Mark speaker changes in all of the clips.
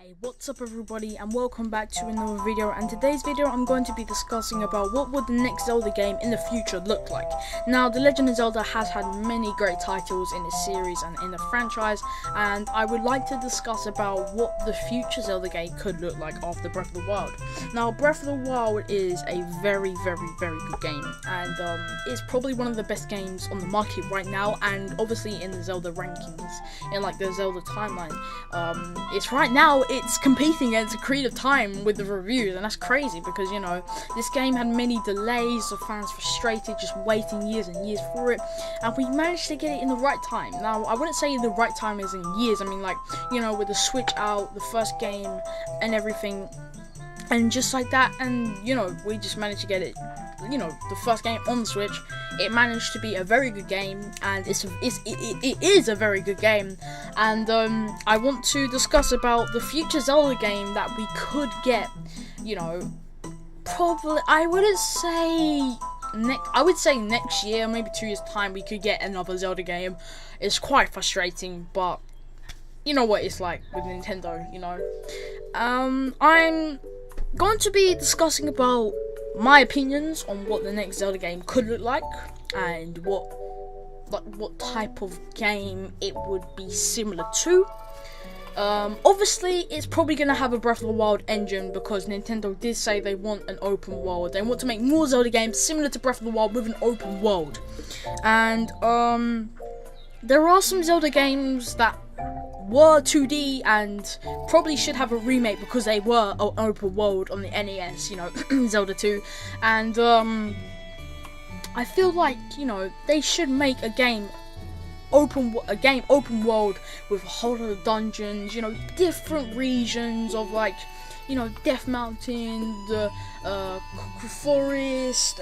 Speaker 1: Hey, what's up everybody, and welcome back to another video. And today's video I'm going to be discussing about what would the next Zelda game in the future look like. Now, The Legend of Zelda has had many great titles in the series and in the franchise, and I would like to discuss about what the future Zelda game could look like after Breath of the Wild. Now, Breath of the Wild is a very good game, and it's probably one of the best games on the market right now, and obviously in the Zelda rankings, in like the Zelda timeline. It's right now it's competing against Ocarina of Time with the reviews, and that's crazy because, you know, this game had many delays, so fans frustrated just waiting years and years for it, and we managed to get it in the right time. Now, I wouldn't say the right time is in years, I mean, like, you know, with the Switch out, the first game and everything, and just like that, and, you know, we just managed to get it, you know, the first game on the Switch. It managed to be a very good game, and it is a very good game, and I want to discuss about the future Zelda game that we could get, you know, probably, I would say next year, maybe 2 years time, we could get another Zelda game. It's quite frustrating, but you know what it's like with Nintendo, you know. I'm going to be discussing about my opinions on what the next Zelda game could look like, and what type of game it would be similar to. Obviously, it's probably going to have a Breath of the Wild engine, because Nintendo did say they want an open world. They want to make more Zelda games similar to Breath of the Wild with an open world. And there are some Zelda games that were 2D and probably should have a remake because they were an open world on the NES, you know, Zelda 2, and I feel like, you know, they should make a game open world with a whole lot of dungeons, you know, different regions of, like, you know, Death Mountain, the forest,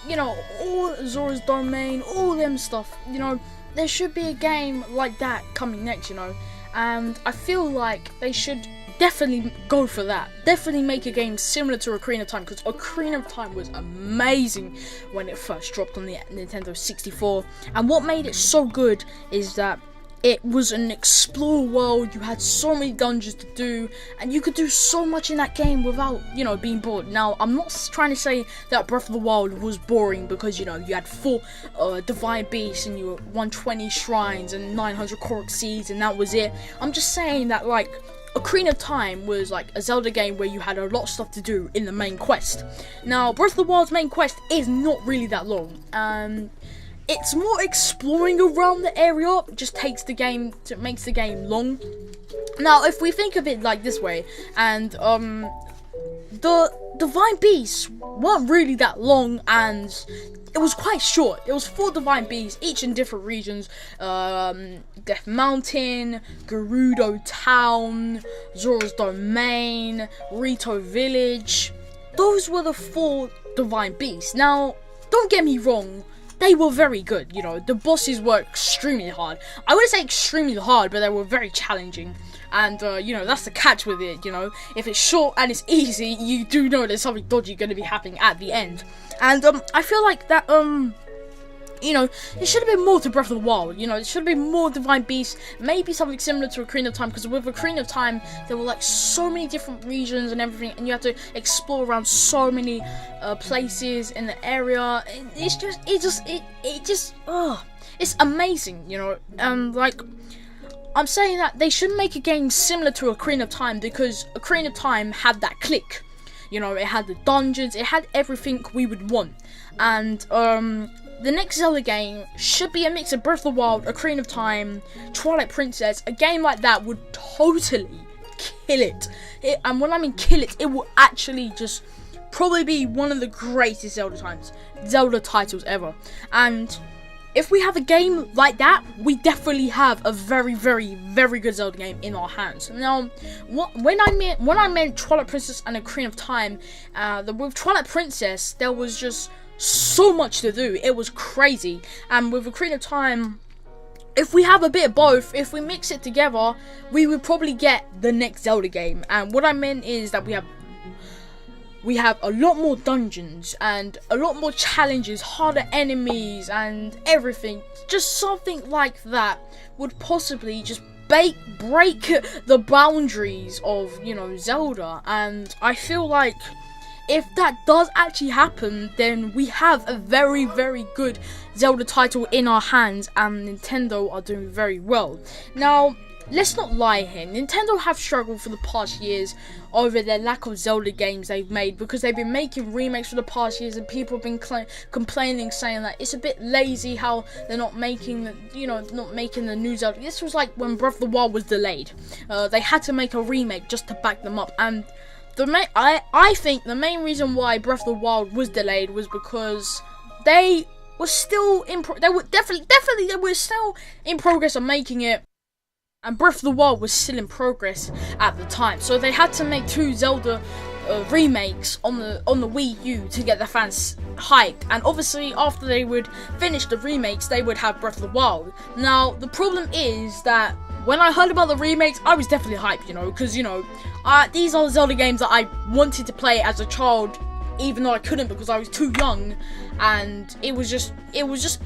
Speaker 1: you know, all Zora's Domain, all them stuff, you know. There should be a game like that coming next, you know, and I feel like they should definitely go for that. Definitely make a game similar to Ocarina of Time, because Ocarina of Time was amazing when it first dropped on the Nintendo 64, and what made it so good is that it was an explore world. You had so many dungeons to do, and you could do so much in that game without, you know, being bored. Now, I'm not trying to say that Breath of the Wild was boring, because, you know, you had 4 divine beasts, and you were 120 shrines and 900 Korok seeds, and that was it. I'm just saying that, like, Ocarina of Time was like a Zelda game where you had a lot of stuff to do in the main quest. Now, Breath of the Wild's main quest is not really that long. It's more exploring around the area, just makes the game long. Now, if we think of it like this way, and the divine beasts weren't really that long, and it was quite short. It was 4 divine beasts, each in different regions. Death Mountain, Gerudo Town, Zora's Domain, Rito Village. Those were the 4 divine beasts. Now, don't get me wrong, they were very good, you know. The bosses were extremely hard. I wouldn't say extremely hard, but they were very challenging. And, you know, that's the catch with it, you know. If it's short and it's easy, you do know there's something dodgy going to be happening at the end. And, I feel like that, you know, it should have been more to Breath of the Wild, you know. It should have been more divine beasts, maybe something similar to Ocarina of Time, because with Ocarina of Time, there were, like, so many different regions and everything, and you had to explore around so many places in the area. It's amazing, you know. Like, I'm saying that they should make a game similar to Ocarina of Time, because Ocarina of Time had that click. You know, it had the dungeons, it had everything we would want. And, the next Zelda game should be a mix of Breath of the Wild, Ocarina of Time, Twilight Princess. A game like that would totally kill it. And when I mean kill it, it will actually just probably be one of the greatest Zelda titles ever. And if we have a game like that, we definitely have a very good Zelda game in our hands. Now, when I meant Twilight Princess and Ocarina of Time, with Twilight Princess, there was just so much to do. It was crazy. And with Ocarina of Time, if we have a bit of both, if we mix it together, we would probably get the next Zelda game. And what I meant is that we have a lot more dungeons and a lot more challenges, harder enemies and everything. Just something like that would possibly just break the boundaries of, you know, Zelda. And I feel like if that does actually happen, then we have a very, very good Zelda title in our hands, and Nintendo are doing very well. Now, let's not lie here. Nintendo have struggled for the past years over their lack of Zelda games they've made, because they've been making remakes for the past years, and people have been complaining, saying that it's a bit lazy how they're not making the new Zelda. This was like when Breath of the Wild was delayed. They had to make a remake just to back them up, and I think the main reason why Breath of the Wild was delayed was because they were still they were still in progress of making it, and Breath of the Wild was still in progress at the time. So they had to make 2 Zelda remakes on the Wii U to get the fans hyped, and obviously after they would finish the remakes, they would have Breath of the Wild. Now the problem is that when I heard about the remakes, I was definitely hyped, you know, because, you know, these are the Zelda games that I wanted to play as a child, even though I couldn't because I was too young, and it was just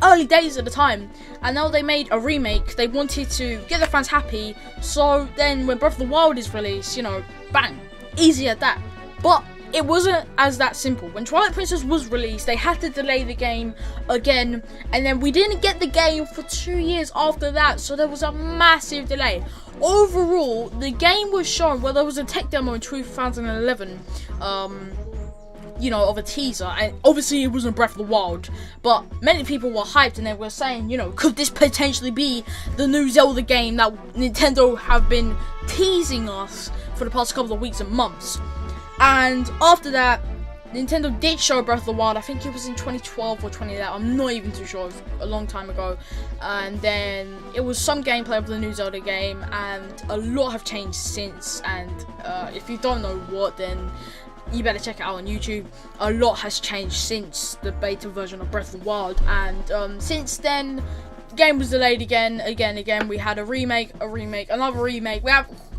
Speaker 1: early days at the time. And now they made a remake. They wanted to get the fans happy, so then when Breath of the Wild is released, you know, bang, easy at that. But it wasn't as that simple. When Twilight Princess was released, they had to delay the game again, and then we didn't get the game for 2 years after that, so there was a massive delay. Overall, the game was shown, well, there was a tech demo in 2011, you know, of a teaser, and obviously it wasn't Breath of the Wild, but many people were hyped, and they were saying, you know, could this potentially be the new Zelda game that Nintendo have been teasing us for the past couple of weeks and months? And after that, Nintendo did show Breath of the Wild. I think it was in 2012 or 2011. I'm not even too sure. It was a long time ago. And then it was some gameplay of the new Zelda game, and a lot have changed since. And if you don't know what, then you better check it out on YouTube. A lot has changed since the beta version of Breath of the Wild, and since then, the game was delayed again. We had a remake, another remake.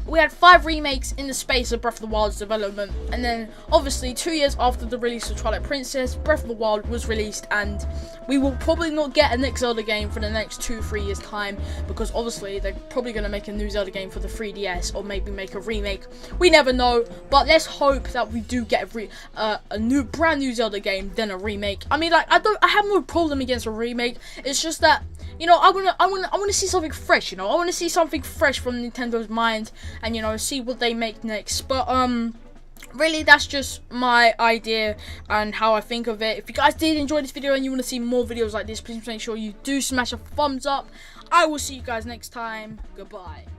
Speaker 1: We had 5 remakes in the space of Breath of the Wild's development, and then obviously 2 years after the release of Twilight Princess, Breath of the Wild was released, and we will probably not get a next Zelda game for the next 2-3 years time, because obviously they're probably going to make a new Zelda game for the 3DS, or maybe make a remake. We never know, but let's hope that we do get a brand new Zelda game, then a remake. I mean, like, I have no problem against a remake. It's just that, you know, I want to see something fresh. You know, I want to see something fresh from Nintendo's mind, and, you know, see what they make next. But really, that's just my idea and how I think of it. If you guys did enjoy this video and you want to see more videos like this, please make sure you do smash a thumbs up. I will see you guys next time. Goodbye.